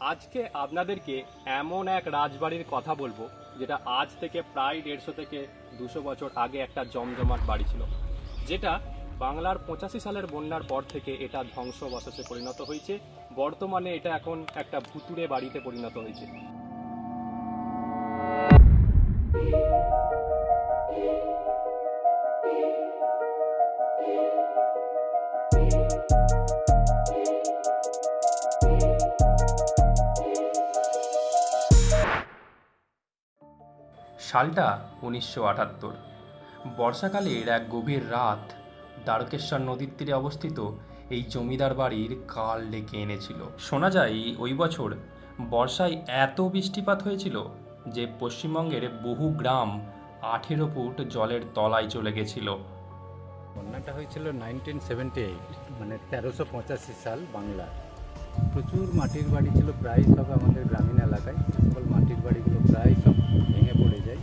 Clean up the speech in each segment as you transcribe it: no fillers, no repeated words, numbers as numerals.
আজকে আপনাদেরকে এমন এক রাজবাড়ির কথা বলবো যেটা আজ থেকে প্রায় 150 থেকে 200 বছর আগে একটা জমজমাট বাড়ি ছিল, যেটা বাংলার 85 সালের বন্যার পর থেকে এটা ধ্বংসাবশেষে পরিণত হয়েছে। বর্তমানে এটা এখন একটা ভুতুড়ে বাড়িতে পরিণত হয়েছে। সালটা 1978। বর্ষাকালের এক গভীর রাত দ্বারকেশ্বর নদীর তীরে অবস্থিত এই জমিদার বাড়ির কাল ডেকে এনেছিল। শোনা যায় ওই বছর বর্ষায় এত বৃষ্টিপাত হয়েছিল যে পশ্চিমবঙ্গের বহু গ্রাম 18 ফুট জলের তলায় চলে গেছিল। বন্যাটা হয়েছিল 1978, মানে 1385 সাল বাংলার। প্রচুর মাটির বাড়ি ছিল, প্রায় সব আমাদের গ্রামীণ এলাকায় সকল মাটির বাড়িগুলো প্রায় সব ভেঙে পড়ে যায়।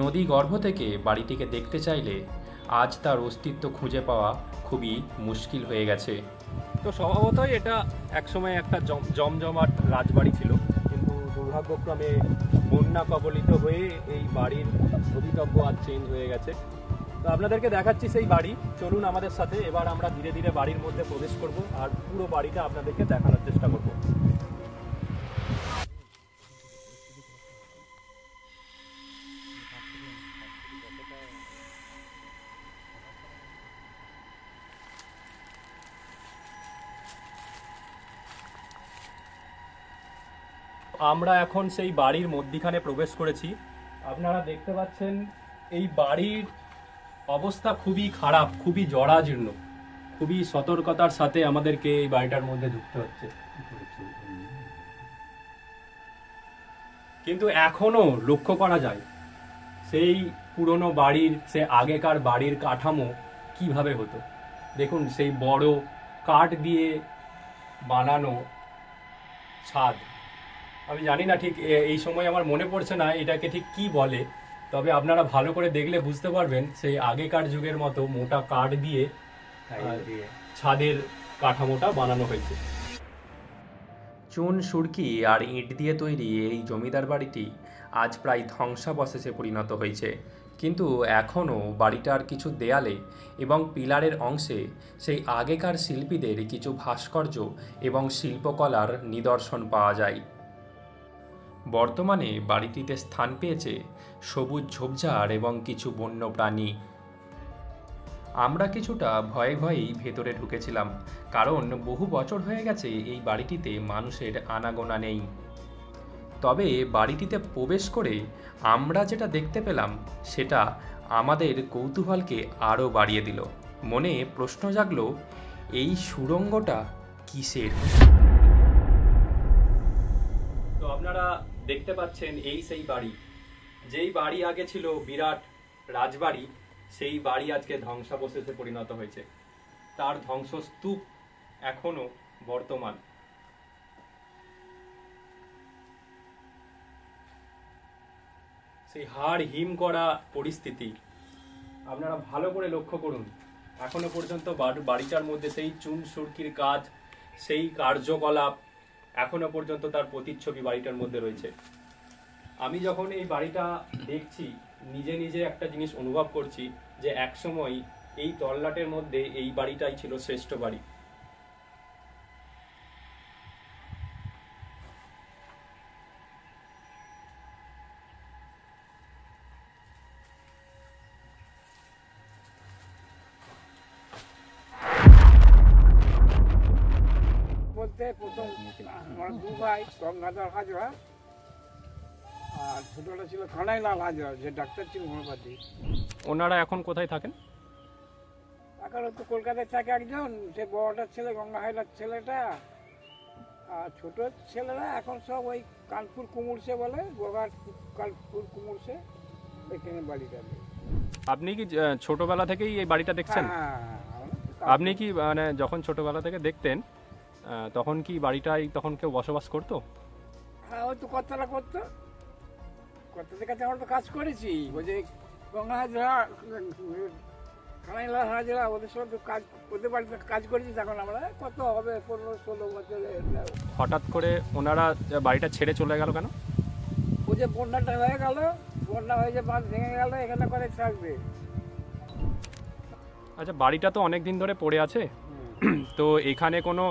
নদী গর্ভ থেকে বাড়িটিকে দেখতে চাইলে আজ তার অস্তিত্ব খুঁজে পাওয়া খুবই মুশকিল হয়ে গেছে। তো স্বভাবতই এটা একসময় একটা জমজমাট রাজবাড়ি ছিল, কিন্তু দুর্ভাগ্যক্রমে বন্যা কবলিত হয়ে এই বাড়ির ভবিতব্য আজ চেঞ্জ হয়ে গেছে। তো আপনাদেরকে দেখাচ্ছি সেই বাড়ি, চলুন আমাদের সাথে। এবার আমরা ধীরে ধীরে বাড়ির মধ্যে প্রবেশ করব আর পুরো বাড়িটা আপনাদেরকে দেখানোর চেষ্টা করব। আমরা এখন সেই বাড়ির মধ্যিখানে প্রবেশ করেছি। আপনারা দেখতে পাচ্ছেন এই বাড়ির অবস্থা খুবই খারাপ, খুবই জরাজীর্ণ। খুবই সতর্কতার সাথে আমাদেরকে এই বাড়িটার মধ্যে ঢুকতে হচ্ছে। কিন্তু এখনো লক্ষ্য করা যায় সেই পুরনো বাড়ির, সে আগেকার বাড়ির কাঠামো কিভাবে হতো। দেখুন সেই বড় কাঠ দিয়ে বানানো ছাদ। আমি জানি না ঠিক এই সময় আমার মনে পড়ছে না এটাকে ঠিক কি বলে, তবে আপনারা ভালো করে দেখলে বুঝতে পারবেন সেই আগেকার যুগের মতো মোটা কাঠ দিয়ে ছাদের কাঠামোটা বানানো হয়েছে। চুন, সুরকি আর ইট দিয়ে তৈরি এই জমিদার বাড়িটি আজ প্রায় ধ্বংসাবশেষে পরিণত হয়েছে, কিন্তু এখনও বাড়িটার কিছু দেয়ালে এবং পিলারের অংশে সেই আগেকার শিল্পীদের কিছু ভাস্কর্য এবং শিল্পকলার নিদর্শন পাওয়া যায়। বর্তমানে বাড়িটিতে স্থান পেয়েছে সবুজ ঝোপঝাড় এবং কিছু বন্য প্রাণী। আমরা কিছুটা ভয়ে ভয়েই ভেতরে ঢুকেছিলাম, কারণ বহু বছর হয়ে গেছে এই বাড়িটিতে মানুষের আনাগোনা নেই। তবে বাড়িটিতে প্রবেশ করে আমরা যেটা দেখতে পেলাম সেটা আমাদের কৌতূহলকে আরও বাড়িয়ে দিল। মনে প্রশ্ন জাগলো, এই সুড়ঙ্গটা কিসের? তো আপনারা দেখতে পাচ্ছেন এই সেই বাড়ি, যেই বাড়ি আগে ছিল বিরাট রাজবাড়ি, সেই বাড়ি আজকে ধ্বংসাবশেষে পরিণত হয়েছে। তার ধ্বংসস্তূপ এখনো বর্তমান। সেই হাড় হিম করা পরিস্থিতি আপনারা ভালো করে লক্ষ্য করুন। এখনো পর্যন্ত বাড়িটার মধ্যে সেই চুন সুরকির কাজ, সেই কার্যকলাপ এখনো পর্যন্ত তার প্রতিচ্ছবি বাড়িটার মধ্যে রয়েছে। আমি যখন এই বাড়িটা দেখছি নিজে নিজে একটা জিনিস অনুভব করছি যে একসময় এই তল্লাটের মধ্যে এই বাড়িটাই ছিল শ্রেষ্ঠ বাড়ি। বলতে প্রথম আমার দু ভাই, গঙ্গাধর হাজরা আর ছোটটা ছিল কানাইলাল হাজরা, যে ডাক্তার ছিল হোমিওপ্যাথি। ওনারা এখন কোথায় থাকেন? এখন তো কলকাতায় থাকে একজন, সে বড়টার ছেলে গঙ্গা হাজরার ছেলেটা, আর ছোট ছেলেরা এখন সব ওই কানপুর কুমুরসে বলে, গোঘাট কানপুর কুমুরসে, ওইখানে বাড়িটা। আপনি কি ছোটবেলা থেকেই এই বাড়িটা দেখছেন? আপনি কি মানে যখন ছোটবেলা থেকে দেখতেন তখন কি বাড়িটায় তখন কেউ বসবাস করতো? হ্যাঁ, ওই তো কর্তারা করতো, কর্তাদের কাছে আমরা তো কাজ করেছি। ওই যে গঙ্গা হাজরা কানাইলা হাজরা ওদের সঙ্গে তো কাজ, ওদের বাড়িতে কাজ করেছি তখন আমরা, কত হবে 15-16 বছরের। হঠাৎ করে ওনারা বাড়িটা ছেড়ে চলে গেল কেন? ও যে বন্যাটা হয়ে গেল, বন্যা হয়ে যে বাঁধ ভেঙে গেল, এখানে করে থাকবে। আচ্ছা, বাড়িটা তো অনেক দিন ধরে পড়ে আছে, তো এখানে কোনো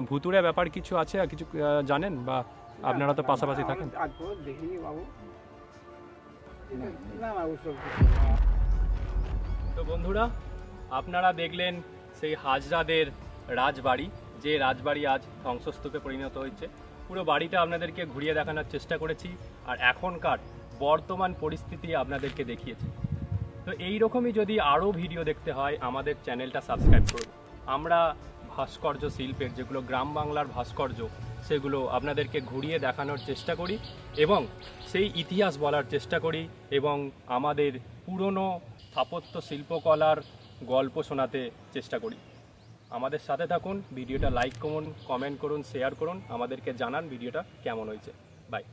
ভুতুড়ে ব্যাপার কিছু আছে, আর কিছু জানেন, বা আপনারা তো পাশাপাশি থাকেন? আজ পর্যন্ত দেখিনি বাবু, না না ওসব তো বন্ধুরা, আপনারা দেখলেন সেই হাজরাদের রাজবাড়ি, যে রাজবাড়ি আজ ধ্বংসস্তূপে পরিণত হয়েছে। পুরো বাড়িটা আপনাদেরকে ঘুরিয়ে দেখানোর চেষ্টা করেছি, আর এখনকার বর্তমান পরিস্থিতি আপনাদেরকে দেখিয়েছি। তো এই রকমই যদি আরও ভিডিও দেখতে হয়, আমাদের চ্যানেলটা সাবস্ক্রাইব করুন। আমরা ভাস্কর্য শিল্পের, যেগুলো গ্রাম বাংলার ভাস্কর্য, সেগুলো আপনাদেরকে ঘুরিয়ে দেখানোর চেষ্টা করি এবং সেই ইতিহাস বলার চেষ্টা করি, এবং আমাদের পুরনো স্থাপত্য শিল্পকলার গল্প শোনাতে চেষ্টা করি। আমাদের সাথে থাকুন, ভিডিওটা লাইক করুন, কমেন্ট করুন, শেয়ার করুন, আমাদেরকে জানান ভিডিওটা কেমন হয়েছে। বাই।